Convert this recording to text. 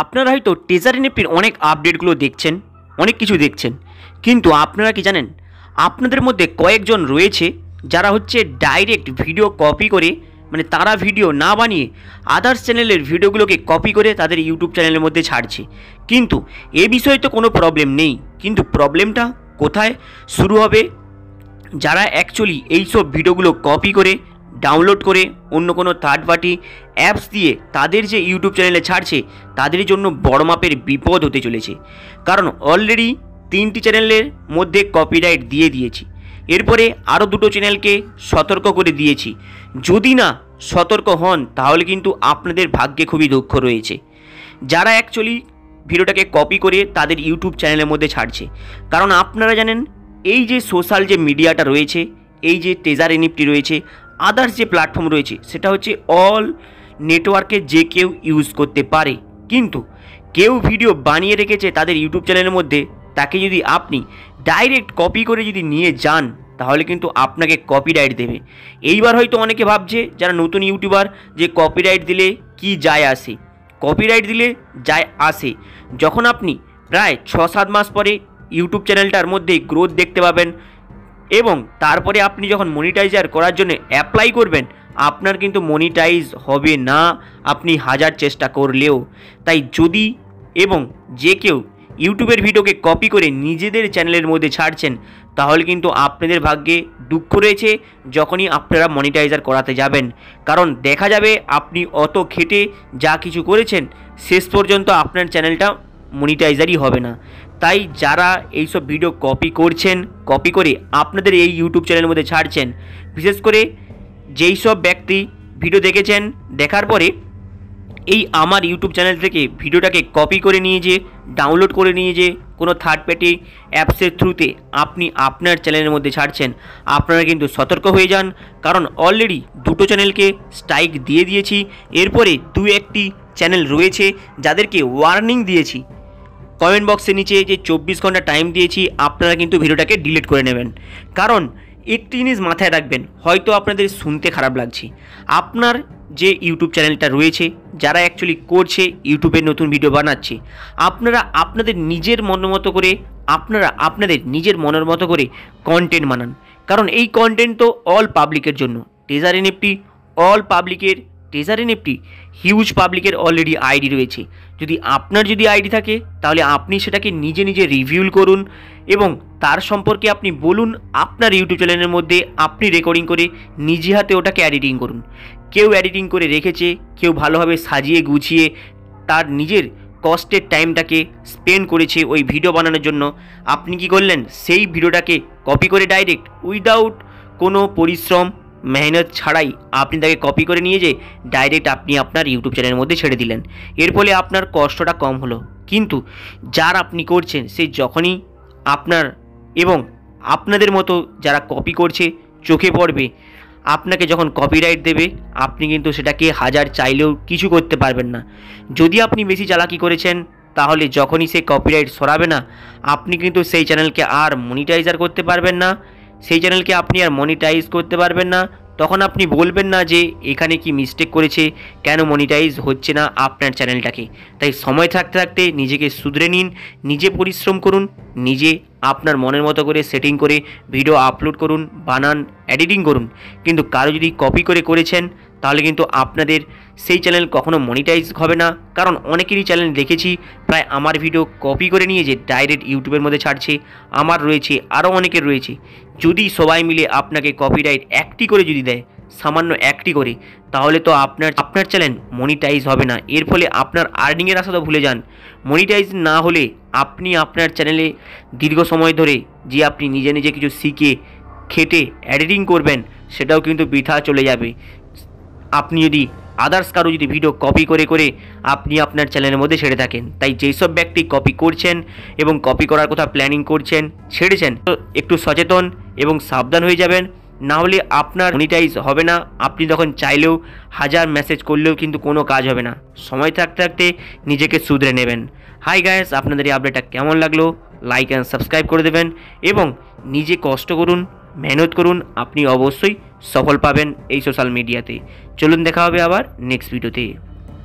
আপনারা হয়তো টেজার এনএফটির অনেক আপডেটগুলো দেখছেন, অনেক কিছু দেখছেন, কিন্তু আপনারা কি জানেন আপনাদের মধ্যে কয়েকজন রয়েছে যারা হচ্ছে ডাইরেক্ট ভিডিও কপি করে, মানে তারা ভিডিও না বানিয়ে আদার্স চ্যানেলের ভিডিওগুলোকে কপি করে তাদের ইউটিউব চ্যানেলের মধ্যে ছাড়ছে। কিন্তু এ বিষয়ে তো কোনো প্রবলেম নেই, কিন্তু প্রবলেমটা কোথায় শুরু হবে? যারা অ্যাকচুয়ালি এইসব ভিডিওগুলো কপি করে ডাউনলোড করে অন্য কোনো থার্ড পার্টি অ্যাপস দিয়ে তাদের যে ইউটিউব চ্যানেলে ছাড়ছে, তাদের জন্য বড় মাপের বিপদ হতে চলেছে। কারণ অলরেডি 3টি চ্যানেলের মধ্যে কপিরাইট দিয়ে দিয়েছি, এরপরে আরও 2টো চ্যানেলকে সতর্ক করে দিয়েছি। যদি না সতর্ক হন তাহলে কিন্তু আপনাদের ভাগ্যে খুবই দুঃখ রয়েছে, যারা অ্যাকচুয়ালি ভিডিওটাকে কপি করে তাদের ইউটিউব চ্যানেলের মধ্যে ছাড়ছে। কারণ আপনারা জানেন এই যে সোশ্যাল যে মিডিয়াটা রয়েছে, এই যে টেজার এনএফটি রয়েছে, আদার্স যে প্ল্যাটফর্ম রয়েছে, সেটা হচ্ছে অল নেটওয়ার্কে যে কেউ ইউজ করতে পারে। কিন্তু কেউ ভিডিও বানিয়ে রেখেছে তাদের ইউটিউব চ্যানেলের মধ্যে, তাকে যদি আপনি ডাইরেক্ট কপি করে যদি নিয়ে যান তাহলে কিন্তু আপনাকে কপিরাইট দেবে। এইবার হয়তো অনেকে ভাবছে যারা নতুন ইউটিউবার যে কপিরাইট দিলে কি যায় আসে। কপিরাইট দিলে যায় আসে যখন আপনি প্রায় 6-7 মাস পরে ইউটিউব চ্যানেলটার মধ্যে গ্রোথ দেখতে পাবেন এবং তারপরে আপনি যখন মনিটাইজার করার জন্য অ্যাপ্লাই করবেন, আপনার কিন্তু মনিটাইজ হবে না আপনি হাজার চেষ্টা করলেও। তাই যদি এবং যে কেউ ইউটিউবের ভিডিওকে কপি করে নিজেদের চ্যানেলের মধ্যে ছাড়ছেন, তাহলে কিন্তু আপনাদের ভাগ্যে দুঃখ রয়েছে যখনই আপনারা মনিটাইজার করাতে যাবেন। কারণ দেখা যাবে আপনি অত খেটে যা কিছু করেছেন শেষ পর্যন্ত আপনার চ্যানেলটা মনিটাইজারই হবে না। তাই যারা এইসব ভিডিও কপি করছেন, কপি করে আপনাদের এই ইউটিউব চ্যানেলের মধ্যে ছাড়ছেন, বিশেষ করে যেই সব ব্যক্তি ভিডিও দেখেছেন, দেখার পরে এই আমার ইউটিউব চ্যানেল থেকে ভিডিওটাকে কপি করে নিয়ে যে ডাউনলোড করে নিয়ে যে কোনো থার্ড পার্টি অ্যাপসের থ্রুতে আপনি আপনার চ্যানেলের মধ্যে ছাড়ছেন, আপনারা কিন্তু সতর্ক হয়ে যান। কারণ অলরেডি 2টো চ্যানেলকে স্ট্রাইক দিয়ে দিয়েছি, এরপরে 2-1টি চ্যানেল রয়েছে যাদেরকে ওয়ার্নিং দিয়েছি। কমেন্ট বক্সের নিচে যে 24 ঘন্টা টাইম দিয়েছি, আপনারা কিন্তু ভিডিওটাকে ডিলিট করে নেবেন। কারণ একটি জিনিস মাথায় রাখবেন, হয়তো আপনাদের শুনতে খারাপ লাগছে, আপনার যে ইউটিউব চ্যানেলটা রয়েছে, যারা অ্যাকচুয়ালি করছে ইউটিউবে নতুন ভিডিও বানাচ্ছে, আপনারা আপনাদের নিজের মনের মতো করে কন্টেন্ট বানান। কারণ এই কন্টেন্ট তো অল পাবলিকের জন্য। টেজার এনএফটি অল পাবলিকের, টেজার এনএফটি হিউজ পাবলিকের অলরেডি আইডি রয়েছে। যদি আপনার আইডি থাকে তাহলে আপনি সেটাকে নিজে নিজে রিভিউ করুন এবং তার সম্পর্কে আপনি বলুন আপনার ইউটিউব চ্যানেলের মধ্যে আপনি রেকর্ডিং করে নিজে হাতে ওটাকে এডিটিং করুন। কেউ এডিটিং করে রেখেছে, কেউ ভালোভাবে সাজিয়ে গুছিয়ে তার নিজের কষ্টের টাইমটাকে স্পেন্ড করেছে ওই ভিডিও বানানোর জন্য। আপনি কি করলেন, সেই ভিডিওটাকে কপি করে ডাইরেক্ট উইদাউট কোনো পরিশ্রম মেহনত ছাড়াই আপনি তাকে কপি করে নিয়ে যে ডাইরেক্ট আপনি আপনার ইউটিউব চ্যানেলের মধ্যে ছেড়ে দিলেন। এর ফলে আপনার কষ্টটা কম হলো। কিন্তু যার আপনি করছেন সে যখনই আপনার এবং আপনাদের মতো যারা কপি করছে চোখে পড়বে, আপনাকে যখন কপিরাইট দেবে, আপনি কিন্তু সেটাকে হাজার চাইলেও কিছু করতে পারবেন না। যদি আপনি বেশি চালাকি করেছেন তাহলে যখনই সে কপিরাইট সরাবে না, আপনি কিন্তু সেই চ্যানেলকে আর মনিটাইজার করতে পারবেন না, সেই চ্যানেলকে আপনি আর মনিটাইজ করতে পারবেন না। তখন আপনি বলবেন না যে এখানে কি মিস্টেক করেছে, কেন মনিটাইজ হচ্ছে না আপনার চ্যানেলটাকে। তাই সময় থাকতে থাকতে নিজেকে শুধরে নিন, নিজে পরিশ্রম করুন, নিজে আপনার মনের মতো করে সেটিং করে ভিডিও আপলোড করুন, বানান, এডিটিং করুন। কিন্তু কারো যদি কপি করে করেছেন তাহলে কিন্তু আপনাদের সেই চ্যানেল কখনো মনিটাইজ হবে না। কারণ অনেকেরই চ্যানেল দেখেছি প্রায় আমার ভিডিও কপি করে নিয়ে যে ডাইরেক্ট ইউটিউবের মধ্যে ছাড়ছে, আমার রয়েছে, আরও অনেকের রয়েছে। যদি সবাই মিলে আপনাকে কপিরাইট একটি করে যদি দেয়, সামান্য একটি করে, তাহলে তো আপনার চ্যানেল মনিটাইজ হবে না। এর ফলে আপনার আর্নিংয়ের আশা তো ভুলে যান। মনিটাইজ না হলে আপনি আপনার চ্যানেলে দীর্ঘ সময় ধরে যে আপনি নিজে নিজে কিছু শিখে খেটে এডিটিং করবেন, সেটাও কিন্তু বৃথা চলে যাবে। আপনি যদি আদার্স কারো যদি ভিডিও কপি করে করে আপনি আপনার চ্যানেলের মধ্যে ছেড়ে থাকেন। তাই যেই সব ব্যক্তি কপি করছেন এবং কপি করার কথা প্ল্যানিং করছেন, ছেড়েছেন, তো একটু সচেতন এবং সাবধান হয়ে যাবেন, না হলে আপনার মনিটাইজ হবে না। আপনি তখন চাইলেও হাজার মেসেজ করলেও কিন্তু কোনো কাজ হবে না। সময় থাকতে থাকতে নিজেকে শুধরে নেবেন। হাই গাইস, আপনাদের এই আপডেটটা কেমন লাগলো? লাইক অ্যান্ড সাবস্ক্রাইব করে দেবেন এবং নিজে কষ্ট করুন, মেহনত করুন, আপনি অবশ্যই সফল পাবেন এই সোশ্যাল মিডিয়াতে। চলুন দেখা হবে আবার নেক্সট ভিডিওতে।